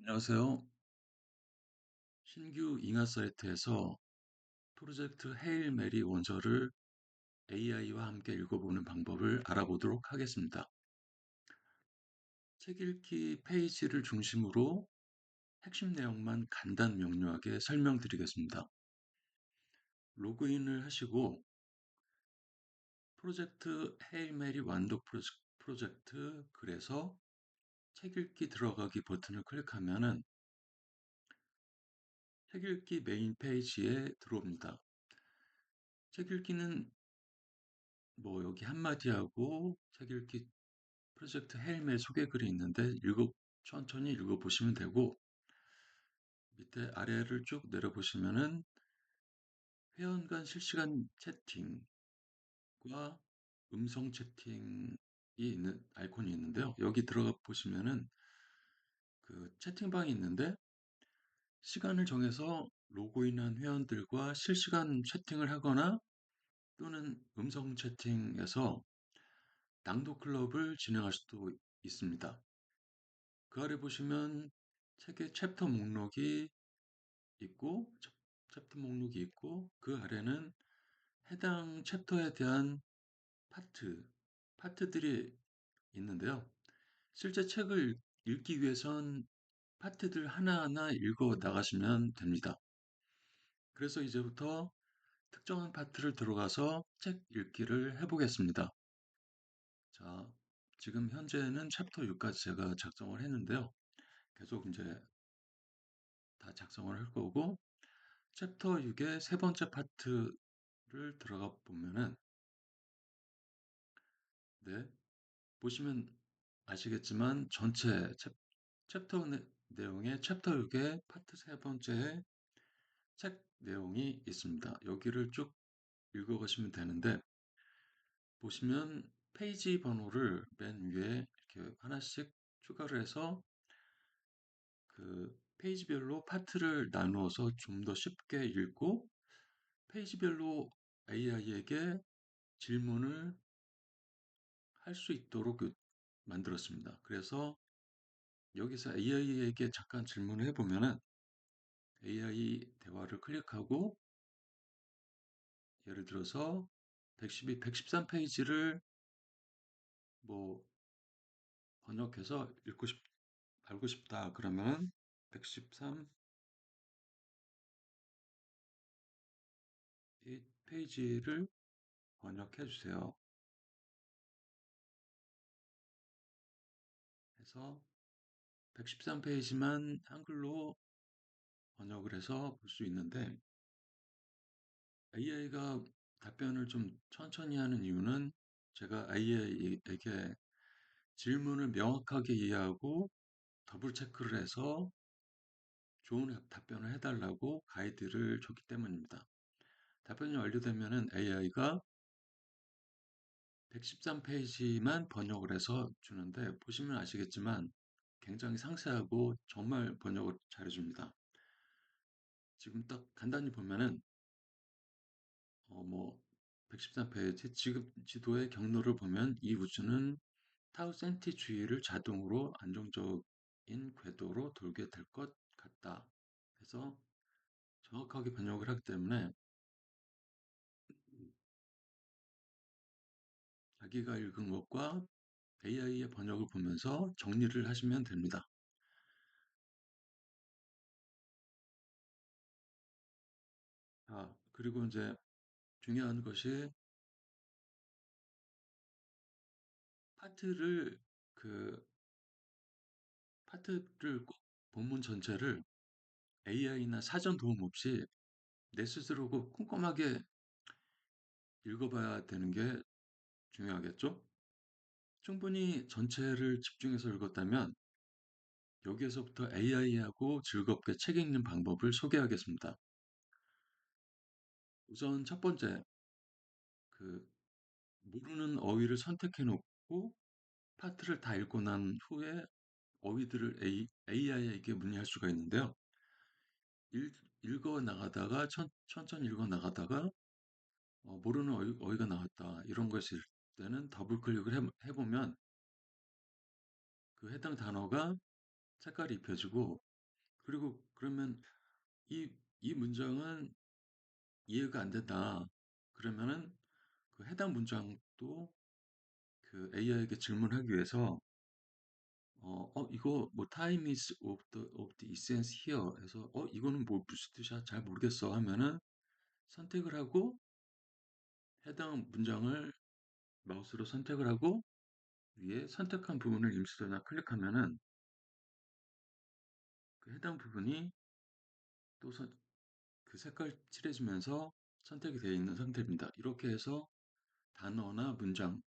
안녕하세요. 신규 잉여 사이트에서 프로젝트 헤일 메리 원서를 AI와 함께 읽어보는 방법을 알아보도록 하겠습니다. 책 읽기 페이지를 중심으로 핵심 내용만 간단 명료하게 설명드리겠습니다. 로그인을 하시고 프로젝트 헤일 메리 완독 프로젝트 글에서 책 읽기 들어가기 버튼을 클릭하면은 책 읽기 메인 페이지에 들어옵니다. 책 읽기는 여기 한마디 하고 책 읽기 프로젝트 헬멧 소개글이 있는데 천천히 읽어보시면 되고, 밑에 아래를 쭉 내려보시면은 회원 간 실시간 채팅과 음성 채팅이 있는 아이콘이 있는데요. 여기 들어가 보시면은 그 채팅방이 있는데, 시간을 정해서 로그인한 회원들과 실시간 채팅을 하거나 또는 음성 채팅에서 낭독 클럽을 진행할 수도 있습니다. 그 아래 보시면 책의 챕터 목록이 있고, 챕터 목록이 있고, 그 아래는 해당 챕터에 대한 파트들이 있는데요. 실제 책을 읽기 위해선 파트들 하나하나 읽어 나가시면 됩니다. 그래서 이제부터 특정한 파트를 들어가서 책 읽기를 해보겠습니다. 자, 지금 현재는 챕터 6까지 제가 작성을 했는데요. 계속 이제 다 작성을 할 거고, 챕터 6의 세 번째 파트를 들어가 보면은, 네, 보시면 아시겠지만 전체 챕터 내용의 챕터 6의 파트 세 번째에 책 내용이 있습니다. 여기를 쭉 읽어가시면 되는데, 보시면 페이지 번호를 맨 위에 이렇게 하나씩 추가를 해서 그 페이지별로 파트를 나누어서 좀 더 쉽게 읽고, 페이지별로 AI에게 질문을 할 수 있도록 만들었습니다. 그래서 여기서 AI에게 잠깐 질문을 해보면은 AI 대화를 클릭하고, 예를 들어서 112, 113페이지를 뭐 번역해서 알고 싶다 그러면 113 이 페이지를 번역해 주세요. 해서 113페이지만 한글로 번역을 해서 볼 수 있는데, AI가 답변을 좀 천천히 하는 이유는 제가 AI에게 질문을 명확하게 이해하고 더블 체크를 해서 좋은 답변을 해달라고 가이드를 줬기 때문입니다. 답변이 완료되면은 AI가 113페이지만 번역을 해서 주는데, 보시면 아시겠지만 굉장히 상세하고 정말 번역을 잘해줍니다. 지금 딱 간단히 보면은 113페이지 지도의 경로를 보면 이 우주는 타우 센티 주위를 자동으로 안정적인 궤도로 돌게 될 것 같다. 그래서 정확하게 번역을 하기 때문에 자기가 읽은 것과 AI의 번역을 보면서 정리를 하시면 됩니다. 그리고 이제 중요한 것이 파트를 그 파트를 꼭 본문 전체를 AI나 사전 도움 없이 내 스스로 꼼꼼하게 읽어봐야 되는 게 중요하겠죠? 충분히 전체를 집중해서 읽었다면 여기에서부터 AI하고 즐겁게 책 읽는 방법을 소개하겠습니다. 우선 첫 번째, 그 모르는 어휘를 선택해 놓고 파트를 다 읽고 난 후에 어휘들을 AI에게 문의할 수가 있는데요. 읽어 나가다가 천천히 읽어 나가다가 모르는 어휘가 나왔다 이런 것일 때는 더블 클릭을 해보면 그 해당 단어가 색깔이 입혀지고 그리고 그러면 이, 이 문장은 이해가 안 된다. 그러면은 그 해당 문장도 그 AI에게 질문하기 위해서 이거 뭐 time is of the essence here 해서 이거는 뭐 무슨 뜻이야? 잘 모르겠어 하면은 선택을 하고 해당 문장을 마우스로 선택을 하고 위에 선택한 부분을 임시로나 클릭하면은 그 해당 부분이 또 그 색깔 칠해지면서 선택이 되어 있는 상태입니다. 이렇게 해서 단어나 문장을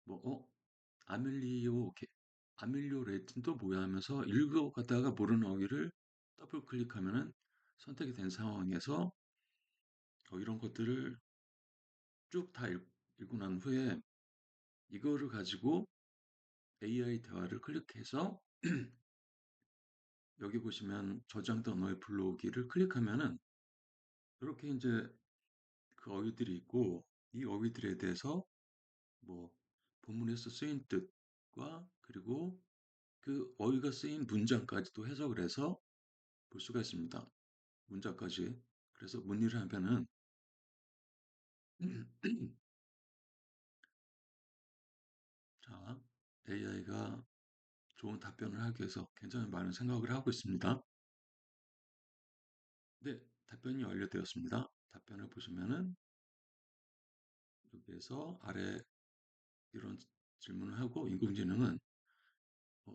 뭐 아밀리오레이튼도 뭐야 하면서 읽어가다가 모르는 어휘를 더블 클릭하면은 선택이 된 상황에서 이런 것들을 쭉 다 읽고 난 후에 이거를 가지고 AI 대화를 클릭해서 여기 보시면 저장된 언어의 불러오기를 클릭하면은 이렇게 이제 그 어휘들이 있고 이 어휘들에 대해서 뭐 본문에서 쓰인 뜻과 그리고 그 어휘가 쓰인 문장까지도 해석을 해서 볼 수가 있습니다. 문장까지. 그래서 문의를 하면은 자, AI가 좋은 답변을 하기 위해서 굉장히 많은 생각을 하고 있습니다. 네, 답변이 완료되었습니다. 답변을 보시면은 여기에서 아래 이런 질문을 하고 인공지능은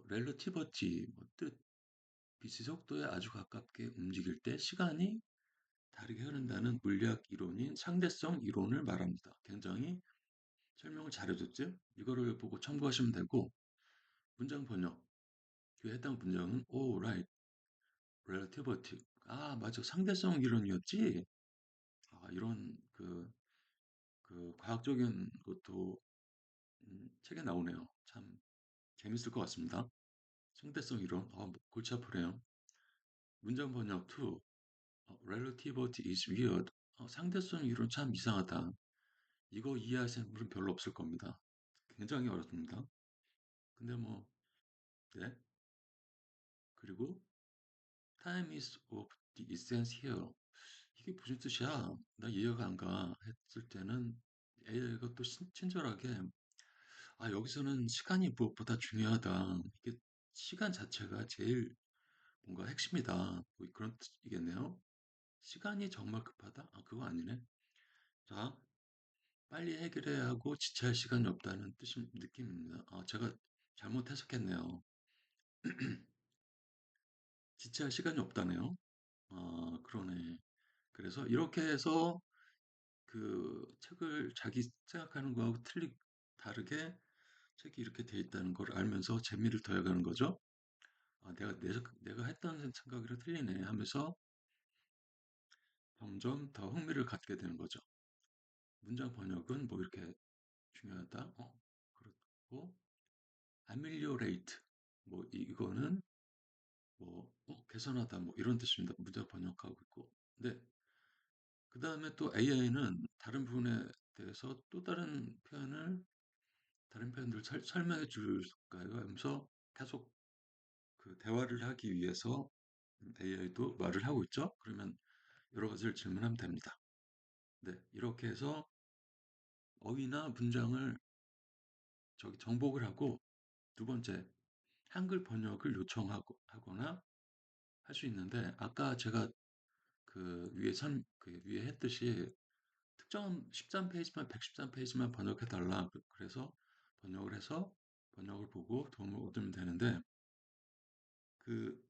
렐러티버티, 뜻, 빛의 속도에 아주 가깝게 움직일 때 시간이 다르게 흐른다는 물리학 이론인 상대성 이론을 말합니다. 굉장히 설명을 잘해줬죠? 이거를 보고 참고하시면 되고 문장 번역, 그 해당 문장은 right, relativity. 아, 맞아. 상대성 이론이었지? 아, 이런 그 과학적인 것도 책에 나오네요. 참 재밌을 것 같습니다. 상대성 이론, 골치 아프네요. 문장 번역 2, relativity is weird. 상대성 이론 참 이상하다. 이거 이해하시는 분은 별로 없을 겁니다. 굉장히 어렵습니다. 근데 뭐, 네. 그리고 time is of the essence here. 이게 무슨 뜻이야? 나 이해가 안 가. 했을 때는 AI가 또 친절하게 여기서는 시간이 무엇보다 중요하다. 이게 시간 자체가 제일 뭔가 핵심이다. 뭐 그런 뜻이겠네요. 시간이 정말 급하다? 그거 아니네. 자, 빨리 해결해야 하고 지체할 시간이 없다는 느낌입니다. 제가 잘못 해석했네요. 지체할 시간이 없다네요. 그러네. 그래서 이렇게 해서 그 책을 자기 생각하는 거하고 다르게 책이 이렇게 돼 있다는 걸 알면서 재미를 더해가는 거죠. 내가 했던 생각이랑 틀리네 하면서 점점 더 흥미를 갖게 되는 거죠. 문장 번역은 뭐 이렇게 중요하다. 그렇고 ameliorate 뭐 이거는 뭐 개선하다 뭐 이런 뜻입니다. 문장 번역하고 있고. 네. 그 다음에 또 AI는 다른 부분에 대해서 또 다른 표현들을 설명해 줄까요? 하면서 계속 그 대화를 하기 위해서 AI도 말을 하고 있죠. 그러면 여러 가지를 질문하면 됩니다. 네, 이렇게 해서 어휘나 문장을 저기 정복을 하고 두 번째 한글 번역을 하거나 할 수 있는데 아까 제가 그 위에 했듯이 특정 13페이지만 113페이지만 번역해 달라. 그래서 번역을 해서 번역을 보고 도움을 얻으면 되는데 그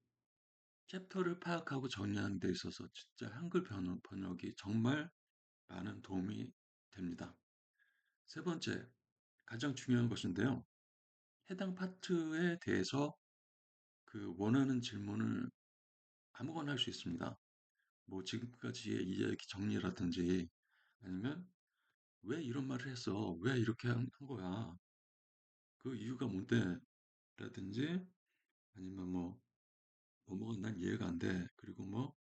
챕터를 파악하고 정리하는 데 있어서 진짜 한글 번역이 정말 많은 도움이 됩니다. 세 번째, 가장 중요한 것인데요. 해당 파트에 대해서 그 원하는 질문을 아무거나 할 수 있습니다. 뭐 지금까지의 이야기 정리라든지 아니면 왜 이런 말을 했어? 왜 이렇게 한 거야? 그 이유가 뭔데? 라든지 아니면 뭐가 난 이해가 안 돼. 그리고 뭐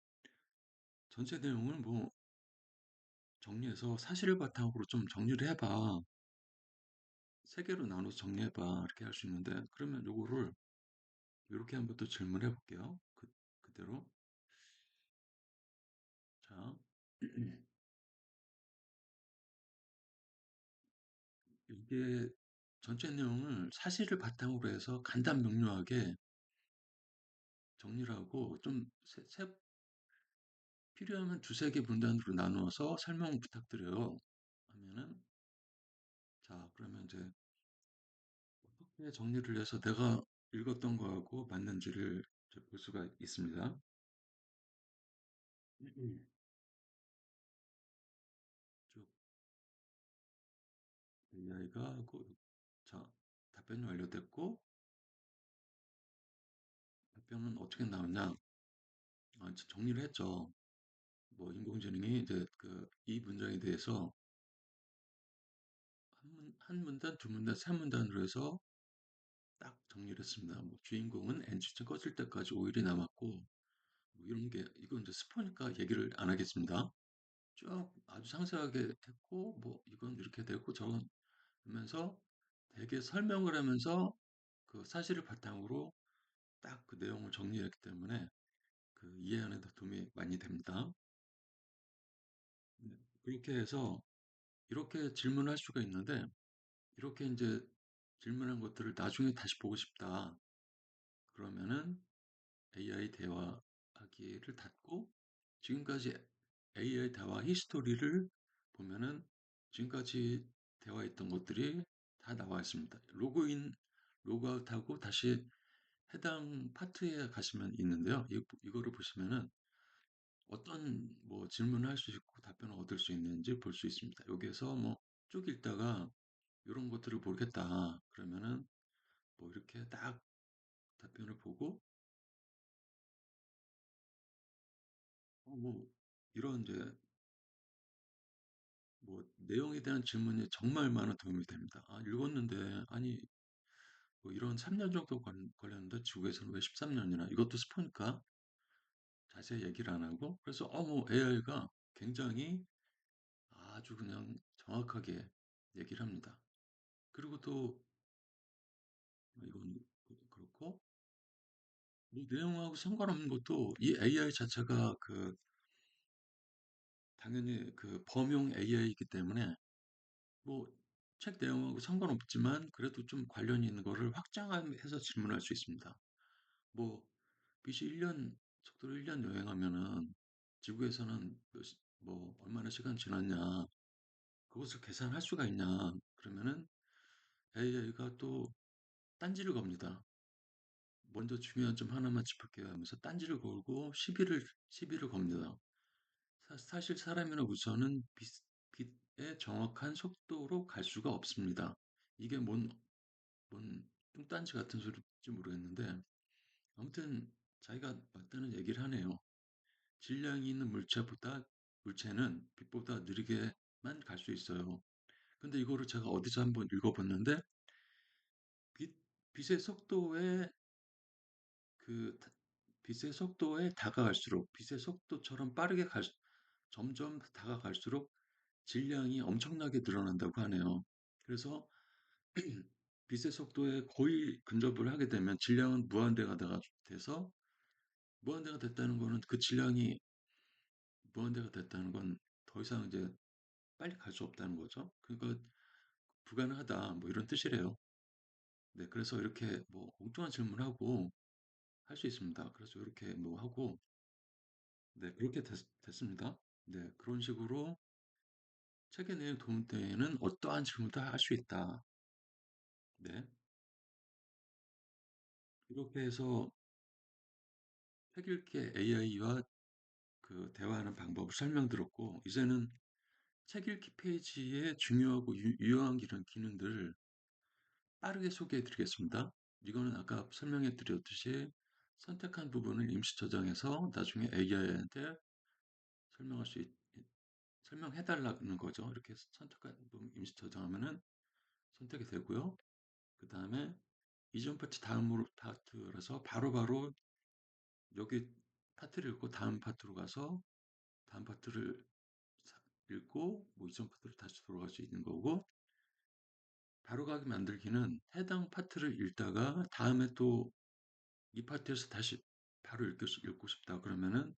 전체 내용을 뭐 정리해서 사실을 바탕으로 좀 정리를 해봐. 세 개로 나눠서 정리해봐. 이렇게 할 수 있는데 그러면 요거를 이렇게 한번 또 질문해 볼게요. 그대로. 자, 이게 전체 내용을 사실을 바탕으로 해서 간단 명료하게 정리를 하고 좀 필요하면 두세 개 분단으로 나누어서 설명 부탁드려요. 하면은, 자, 그러면 이제 어떻게 정리를 해서 내가 읽었던 거하고 맞는지를 이제 볼 수가 있습니다. 쭉 AI가 하고, 자, 답변이 완료됐고, 답변은 어떻게 나왔냐? 이제 정리를 했죠. 뭐, 인공지능이 이제 이 문장에 대해서 한 문단, 두 문단, 세 문단으로 해서 딱 정리를 했습니다. 뭐, 주인공은 엔진 꺼질 때까지 5일이 남았고, 뭐 이런 게, 이건 이제 스포니까 얘기를 안 하겠습니다. 쭉 아주 상세하게 했고, 뭐, 이건 이렇게 되고, 저건 하면서 되게 설명을 하면서 그 사실을 바탕으로 딱 그 내용을 정리했기 때문에 그 이해하는 데 도움이 많이 됩니다. 네, 그렇게 해서 이렇게 질문할 수가 있는데, 이렇게 이제 질문한 것들을 나중에 다시 보고 싶다. 그러면은 AI 대화하기를 닫고 지금까지 AI 대화 히스토리를 보면은 지금까지 대화했던 것들이 다 나와 있습니다. 로그인, 로그아웃하고 다시 해당 파트에 가시면 있는데요. 이거를 보시면은 어떤 뭐 질문을 할 수 있고 답변을 얻을 수 있는지 볼 수 있습니다. 여기에서 뭐 쭉 읽다가 이런 것들을 모르겠다. 그러면은 뭐 이렇게 딱 답변을 보고 뭐 이런 이제 뭐 내용에 대한 질문이 정말 많은 도움이 됩니다. 아, 읽었는데 아니 뭐 이런 3년 정도 걸렸는데 지구에서는 왜 13년이나 이것도 스포니까 자세히 얘기를 안 하고 그래서 뭐 AI가 굉장히 아주 그냥 정확하게 얘기를 합니다. 그리고 또 이건 그렇고 뭐 내용하고 상관없는 것도 이 AI 자체가 당연히 그 범용 AI이기 때문에 뭐 책 내용하고 상관없지만 그래도 좀 관련이 있는 거를 확장해서 질문할 수 있습니다. 뭐 빛이 1년 속도로 1년 여행하면은 지구에서는 뭐 얼마나 시간 지났냐 그것을 계산할 수가 있냐 그러면은 AI가 또 딴지를 겁니다. 먼저 중요한 점 하나만 짚을게요 하면서 딴지를 걸고 시비를 겁니다. 사실 사람이나 우선은 빛의 정확한 속도로 갈 수가 없습니다. 이게 뭔 뚱딴지 같은 소리인지 모르겠는데 아무튼 자기가 맞다는 얘기를 하네요. 질량이 있는 물체는 빛보다 느리게만 갈 수 있어요. 근데 이거를 제가 어디서 한번 읽어봤는데 빛, 빛의 속도에 그 다- 빛의 속도에 다가갈수록 빛의 속도처럼 점점 다가갈수록 질량이 엄청나게 늘어난다고 하네요. 그래서 빛의 속도에 거의 근접을 하게 되면 질량은 돼서 무한대가 됐다는 거는 그 질량이 무한대가 됐다는 건 더 이상 이제 빨리 갈 수 없다는 거죠. 그러니까 불가능하다 뭐 이런 뜻이래요. 네, 그래서 이렇게 뭐 엉뚱한 질문하고 할 수 있습니다. 그래서 이렇게 뭐 하고 네, 그렇게 됐습니다. 네, 그런 식으로 책의 내용 도움되는 어떠한 질문도 할 수 있다. 네, 이렇게 해서 책 읽기 AI와 그 대화하는 방법을 설명드렸고, 이제는 책 읽기 페이지의 중요하고 유용한 기능들을 빠르게 소개해 드리겠습니다. 이거는 아까 설명해 드렸듯이 선택한 부분을 임시 저장해서 나중에 AI한테 설명할 수 있, 설명해 달라는 거죠. 이렇게 선택한 부분 임시 저장하면은 선택이 되고요. 그 다음에 이전 파트 다음으로 파트라서 바로바로 여기 파트를 읽고 다음 파트로 가서 다음 파트를 읽고 뭐 이전 파트로 다시 돌아갈 수 있는 거고 바로 가기 만들기는 해당 파트를 읽다가 다음에 또 이 파트에서 다시 바로 읽고 싶다 그러면은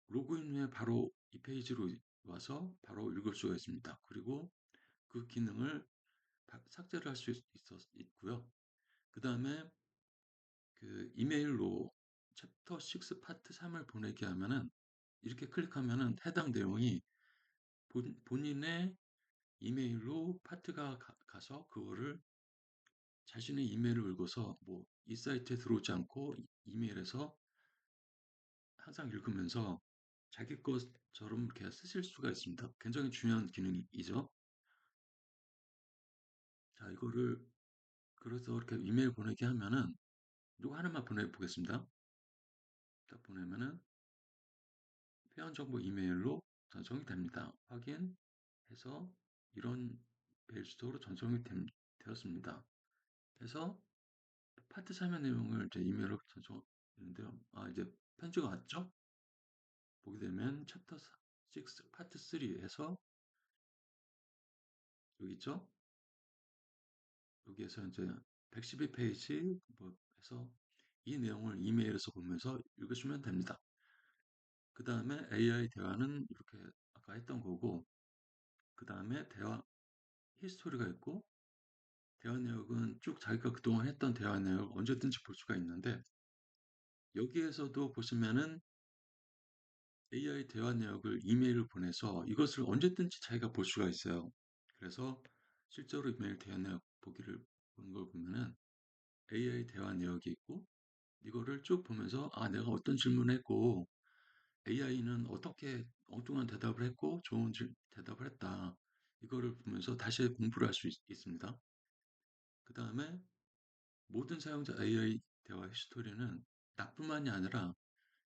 로그인 후에 바로 이 페이지로 와서 바로 읽을 수가 있습니다. 그리고 그 기능을 삭제를 할 수 있고요. 그 다음에 그 이메일로 챕터 6 파트 3을 보내게 하면은 이렇게 클릭하면은 해당 내용이 본인의 이메일로 파트가 가서 그거를 자신의 이메일을 읽어서 뭐 이 사이트에 들어오지 않고 이메일에서 항상 읽으면서 자기 것처럼 이렇게 쓰실 수가 있습니다. 굉장히 중요한 기능이죠. 자, 이거를 그래서 이렇게 이메일 보내게 하면은 이거 하나만 보내보겠습니다. 딱 보내면은 회원정보 이메일로 전송이 됩니다. 확인해서 이런 메일 주소로 전송이 되었습니다. 그래서 파트 참여 내용을 이제 이메일로 전송했는데요. 아, 이제 편지가 왔죠? 보게 되면 챕터 6 파트 3에서 여기 있죠? 여기에서 이제 112페이지 뭐 해서 이 내용을 이메일에서 보면서 읽으시면 됩니다. 그 다음에 AI 대화는 이렇게 아까 했던 거고, 그 다음에 대화 히스토리가 있고, 대화 내역은 쭉 자기가 그동안 했던 대화 내역을 언제든지 볼 수가 있는데, 여기에서도 보시면은 AI 대화 내역을 이메일을 보내서 이것을 언제든지 자기가 볼 수가 있어요. 그래서 실제로 이메일 대화 내역 보는 걸 보면은 AI 대화 내역이 있고, 이거를 쭉 보면서 아, 내가 어떤 질문을 했고 AI는 어떻게 엉뚱한 대답을 했고 좋은 대답을 했다. 이거를 보면서 다시 공부를 할 수 있습니다. 그 다음에 모든 사용자 AI 대화 히스토리는 나뿐만이 아니라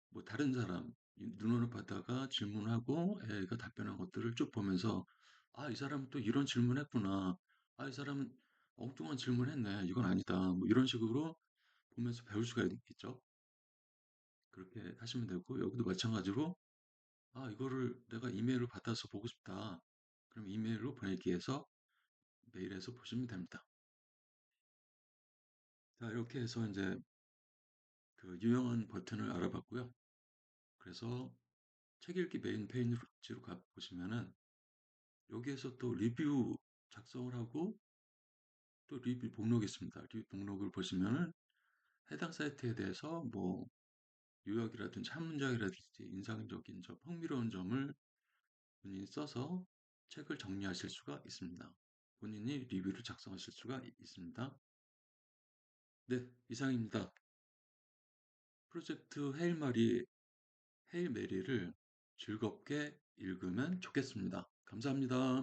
뭐 다른 사람 눈으로 받다가 질문하고 AI가 답변한 것들을 쭉 보면서 아, 이 사람은 또 이런 질문했구나. 아, 이 사람은 엉뚱한 질문했네. 이건 아니다. 뭐 이런 식으로 보면서 배울 수가 있겠죠. 그렇게 하시면 되고 여기도 마찬가지로 아, 이거를 내가 이메일을 받아서 보고 싶다. 그럼 이메일로 보내기 해서 메일에서 보시면 됩니다. 자, 이렇게 해서 이제 그 유용한 버튼을 알아봤고요. 그래서 책 읽기 메인 페이지로 가 보시면은 여기에서 또 리뷰 작성을 하고 또 리뷰 목록이 있습니다. 리뷰 목록을 보시면은 해당 사이트에 대해서 뭐 요약이라든지 한 문장이라든지 인상적인 점, 흥미로운 점을 본인이 써서 책을 정리하실 수가 있습니다. 본인이 리뷰를 작성하실 수가 있습니다. 네, 이상입니다. 프로젝트 헤일 메리를 즐겁게 읽으면 좋겠습니다. 감사합니다.